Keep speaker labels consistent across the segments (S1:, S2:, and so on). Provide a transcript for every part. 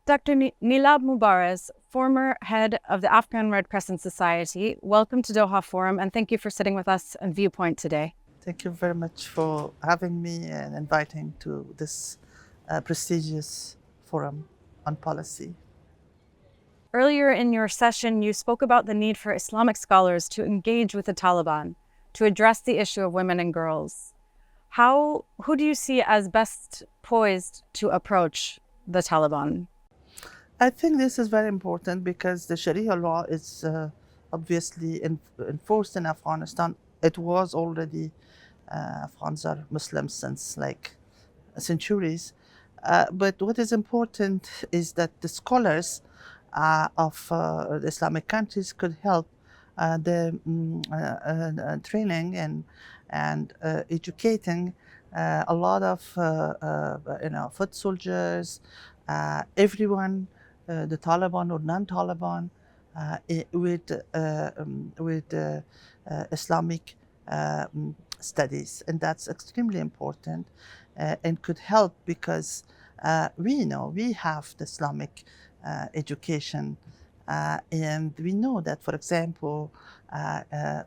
S1: Dr. Nilab Mobarez, former head of the Afghan Red Crescent Society, welcome to Doha Forum and thank you for sitting with us on Viewpoint today.
S2: Thank you very much for having me and inviting to this prestigious forum on policy.
S1: Earlier in your session, you spoke about the need for Islamic scholars to engage with the Taliban to address the issue of women and girls. Who do you see as best poised to approach the Taliban?
S2: I think this is very important because the Sharia law is obviously enforced in Afghanistan. It was already, Afghans are Muslims since like centuries. But what is important is that the scholars of the Islamic countries could help the training and educating a lot of foot soldiers, everyone, the Taliban or non-Taliban, with Islamic studies, and that's extremely important and could help because we know we have the Islamic education, and we know that, for example,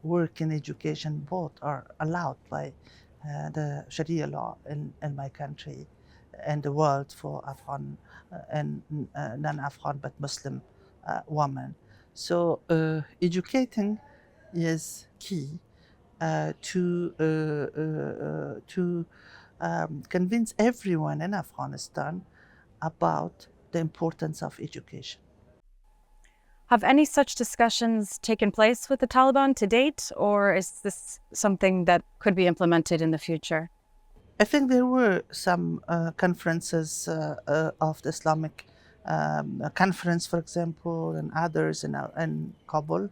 S2: work and education both are allowed by the Sharia law in my country and the world for Afghan and non-Afghan but Muslim women. So educating is key to convince everyone in Afghanistan about the importance of education.
S1: Have any such discussions taken place with the Taliban to date, or is this something that could be implemented in the future?
S2: I think there were some conferences of the Islamic conference, for example, and others in Kabul.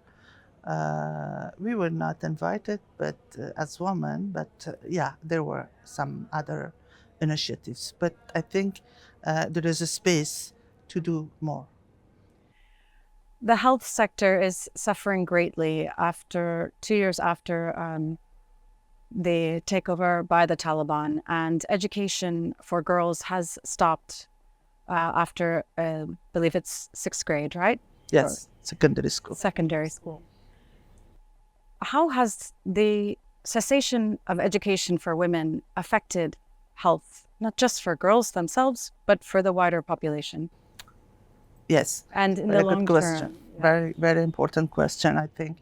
S2: We were not invited, but as women, but yeah, there were some other initiatives. But I think there is a space to do more.
S1: The health sector is suffering greatly after 2 years after the takeover by the Taliban, and education for girls has stopped after, I believe it's 6th grade, right?
S2: Yes, secondary school.
S1: Secondary school. How has the cessation of education for women affected health, not just for girls themselves, but for the wider population?
S2: Yes,
S1: and in
S2: very
S1: the long
S2: good question.
S1: term?
S2: Very, very important question, I think.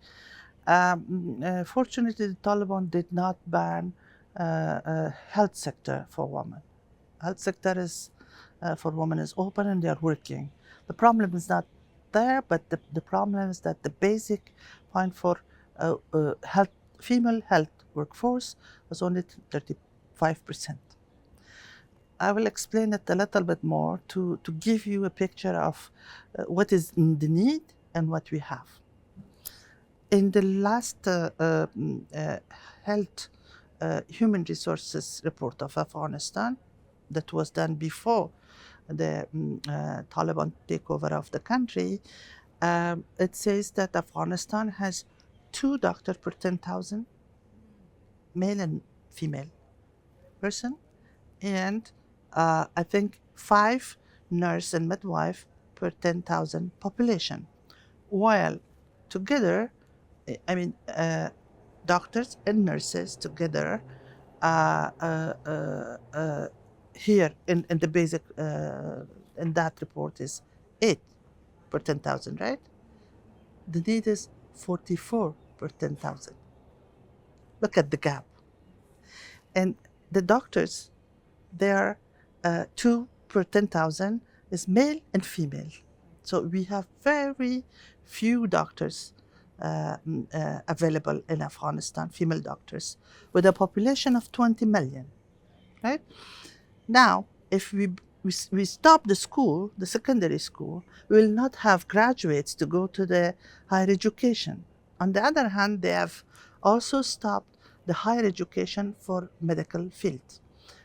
S2: Fortunately, the Taliban did not ban health sector for women. Health sector is for women is open and they are working. The problem is not there, but the problem is that the basic point for female health workforce was only 35%. I will explain it a little bit more to give you a picture of what is the need and what we have. In the last health human resources report of Afghanistan that was done before the Taliban takeover of the country, it says that Afghanistan has 2 doctors per 10,000 male and female person, and I think 5 nurse and midwife per 10,000 population. While together, I mean, doctors and nurses together here in the basic, in that report is 8 per 10,000, right? The need is 44 per 10,000. Look at the gap. And the doctors, they are 2 per 10,000 is male and female. So we have very few doctors available in Afghanistan, female doctors, with a population of 20 million, right? Now, if we stop the school, the secondary school, we will not have graduates to go to the higher education. On the other hand, they have also stopped the higher education for medical field.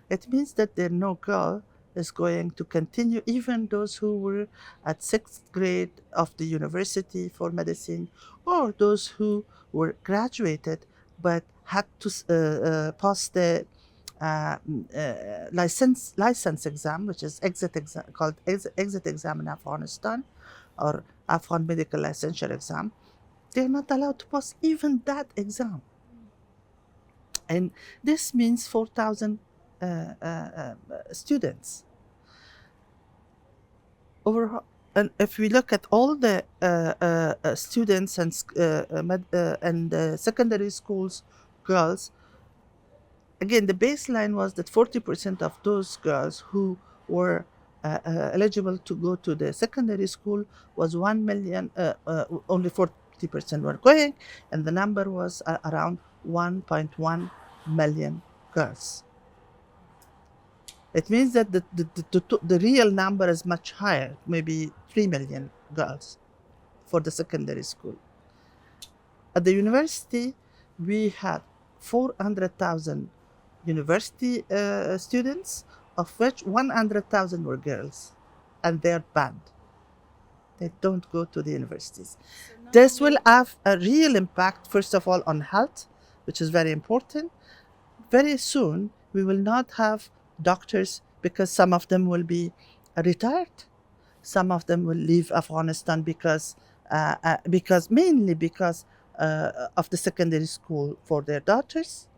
S2: It means that there no girl is going to continue, even those who were at 6th grade of the university for medicine, or those who were graduated but had to pass the license exam, which is exit exam, called exit exam in Afghanistan, or Afghan Medical Licensure exam. They're not allowed to pass even that exam. And this means 4,000 students. And if we look at all the students and secondary schools girls, again, the baseline was that 40% of those girls who were eligible to go to the secondary school was 1 million, only 40% were going, and the number was around 1.1 million girls. It means that the real number is much higher, maybe 3 million girls for the secondary school. At the university, we had 400,000 university students, of which 100,000 were girls, and they're banned. They don't go to the universities. This will have a real impact, first of all, on health, which is very important. Very soon, we will not have doctors because some of them will be retired. Some of them will leave Afghanistan because mainly because of the secondary school for their daughters,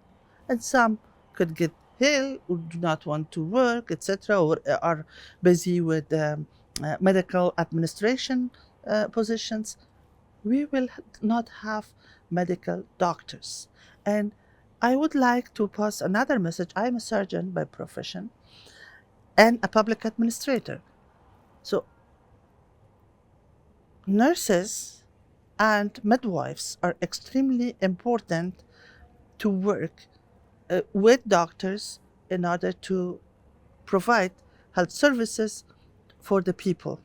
S2: and some could get ill or do not want to work, etc., or are busy with medical administration positions. We will not have medical doctors. And I would like to pass another message. I'm a surgeon by profession and a public administrator. So nurses and midwives are extremely important to work with doctors in order to provide health services for the people.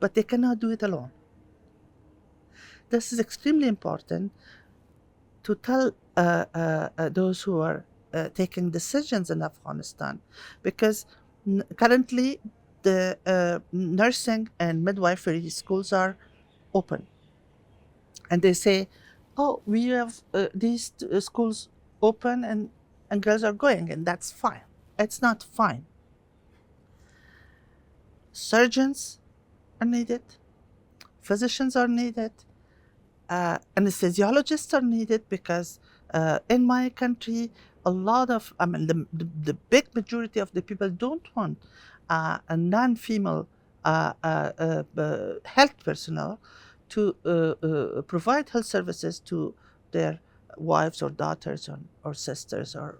S2: But they cannot do it alone. This is extremely important to tell those who are taking decisions in Afghanistan, because currently the nursing and midwifery schools are open. And they say, oh, we have these schools open and girls are going, and that's fine. It's not fine. Surgeons are needed, physicians are needed, anesthesiologists are needed, because in my country, the big majority of the people don't want a non-female health personnel to provide health services to their wives or daughters or sisters or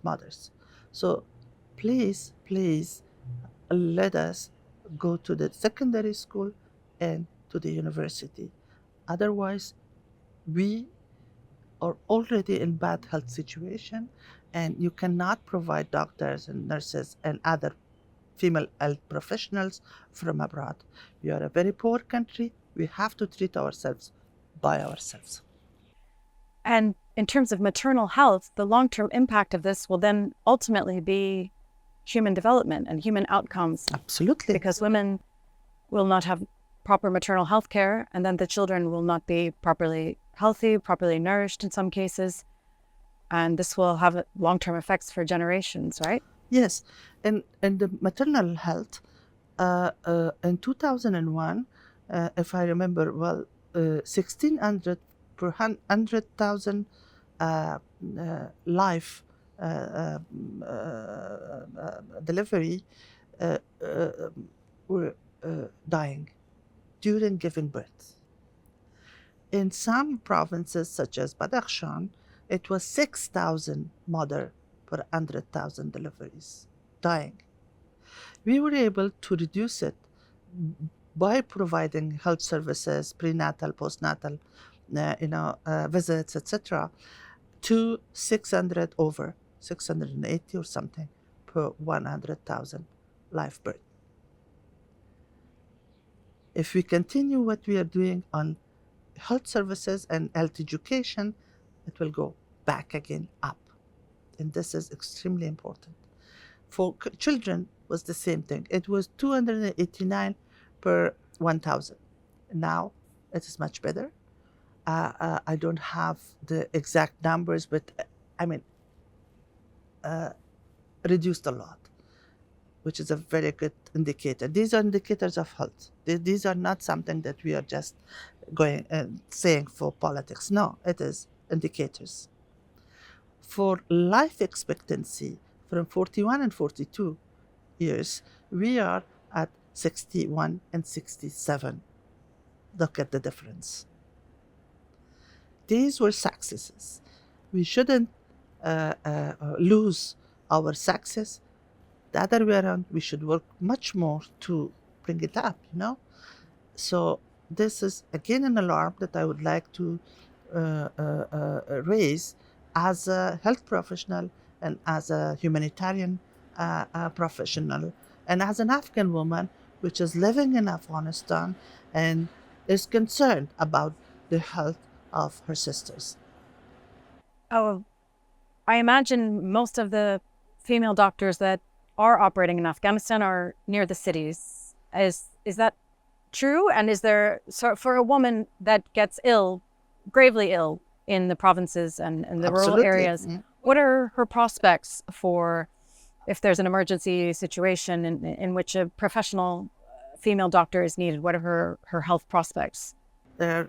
S2: mothers. So please let us go to the secondary school and to the university. Otherwise, we are already in bad health situation, and you cannot provide doctors and nurses and other female health professionals from abroad. We are a very poor country. We have to treat ourselves by ourselves.
S1: And in terms of maternal health, the long-term impact of this will then ultimately be human development and human outcomes.
S2: Absolutely.
S1: Because women will not have proper maternal health care, and then the children will not be properly healthy, properly nourished in some cases. And this will have long-term effects for generations, right?
S2: Yes. And the maternal health, in 2001, if I remember well, 1,600 per 100,000 life delivery were dying during giving birth. In some provinces, such as Badakhshan, it was 6,000 mother per 100,000 deliveries dying. We were able to reduce it by providing health services, prenatal, postnatal, visits, etc., to 680 or something per 100,000 live birth. If we continue what we are doing on health services and health education, it will go back again up. And this is extremely important. For children was the same thing. It was 289 per 1,000. Now it is much better. I don't have the exact numbers, but reduced a lot, which is a very good indicator. These are indicators of health. These are not something that we are just going and saying for politics. No, it is indicators. For life expectancy from 41 and 42 years, we are at 61 and 67. Look at the difference. These were successes. We shouldn't lose our success. The other way around, we should work much more to bring it up, you know? So this is again an alarm that I would like to raise as a health professional and as a humanitarian professional and as an Afghan woman which is living in Afghanistan and is concerned about the health of her sisters.
S1: Oh, I imagine most of the female doctors that are operating in Afghanistan are near the cities. Is that true? And is there, so for a woman that gets ill, gravely ill in the provinces and the rural
S2: Absolutely.
S1: areas, what are her prospects for if there's an emergency situation in which a professional female doctor is needed? What are her health prospects?
S2: There are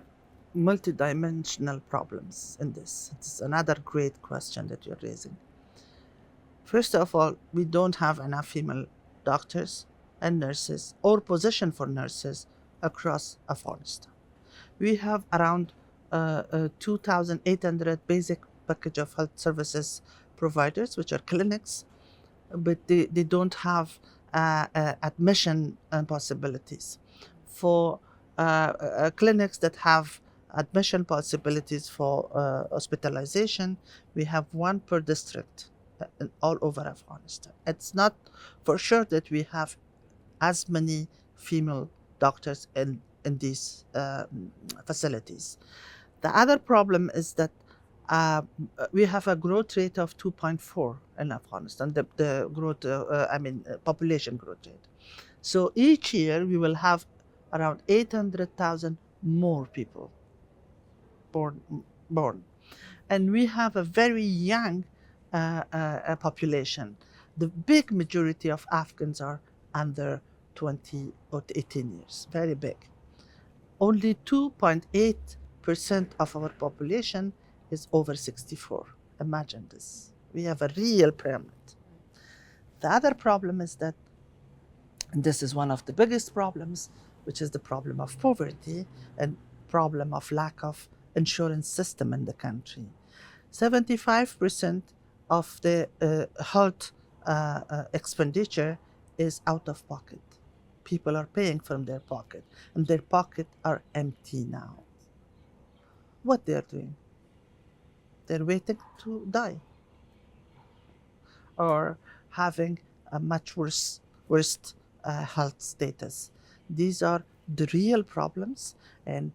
S2: multidimensional problems in this. It's another great question that you're raising. First of all, we don't have enough female doctors and nurses or position for nurses across Afghanistan. We have around 2,800 basic package of health services providers, which are clinics, but they don't have admission possibilities. For clinics that have admission possibilities for hospitalization, we have one per district all over Afghanistan. It's not for sure that we have as many female doctors in these facilities. The other problem is that we have a growth rate of 2.4 in Afghanistan, the growth, population growth rate. So each year we will have around 800,000 more people born. And we have a very young population. The big majority of Afghans are under 20 or 18 years, very big. Only 2.8% of our population is over 64. Imagine this. We have a real pyramid. The other problem is that, and this is one of the biggest problems, which is the problem of poverty and problem of lack of insurance system in the country. 75% of the health expenditure is out of pocket. People are paying from their pocket, and their pockets are empty now. What they're doing? They're waiting to die, or having a much worse health status. These are the real problems, and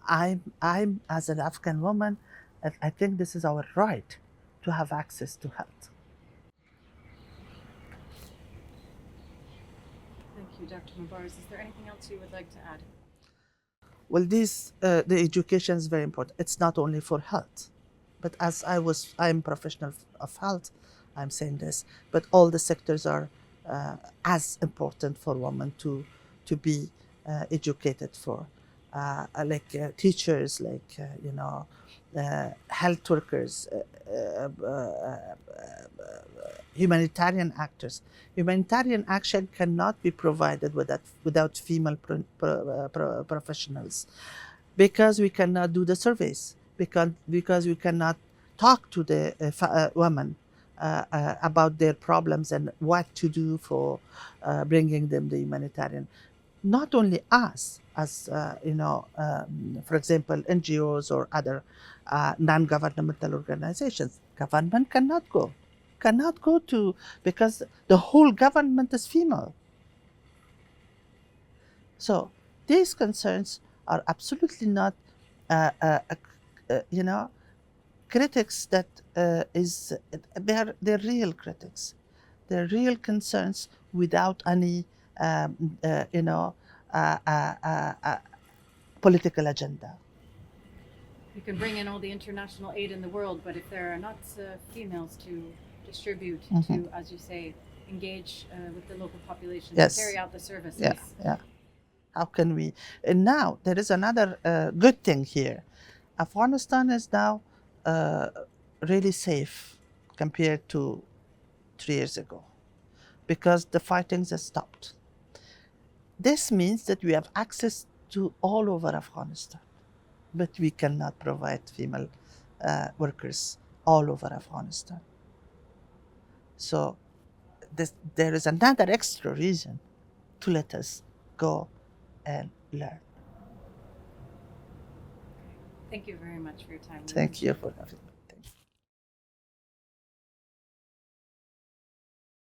S2: I'm as an Afghan woman, I think this is our right to have access to health.
S1: Thank you, Dr. Mobarez. Is there anything else you would like to add?
S2: Well, the education is very important. It's not only for health, but as I'm professional of health, I'm saying this, but all the sectors are as important for women to be educated for, like teachers, like health workers, humanitarian actors. Humanitarian action cannot be provided without female professionals, because we cannot do the surveys, because we cannot talk to the women about their problems and what to do for bringing them the humanitarian. Not only us, as for example, NGOs or other non-governmental organizations. Government cannot go to, because the whole government is female. So these concerns are absolutely not, critics that they're real critics. They're real concerns without any, political agenda.
S1: You can bring in all the international aid in the world, but if there are not females to distribute
S2: Mhm.
S1: to, as you say, engage with the local population,
S2: Yes.
S1: to carry out the services.
S2: Yeah, yeah. How can we? And now there is another good thing here. Afghanistan is now really safe compared to 3 years ago because the fighting has stopped. This means that we have access to all over Afghanistan, but we cannot provide female workers all over Afghanistan. So there is another extra reason to let us go and learn.
S1: Thank you very much for your time. We
S2: Thank you
S1: appreciate it.
S2: for having me.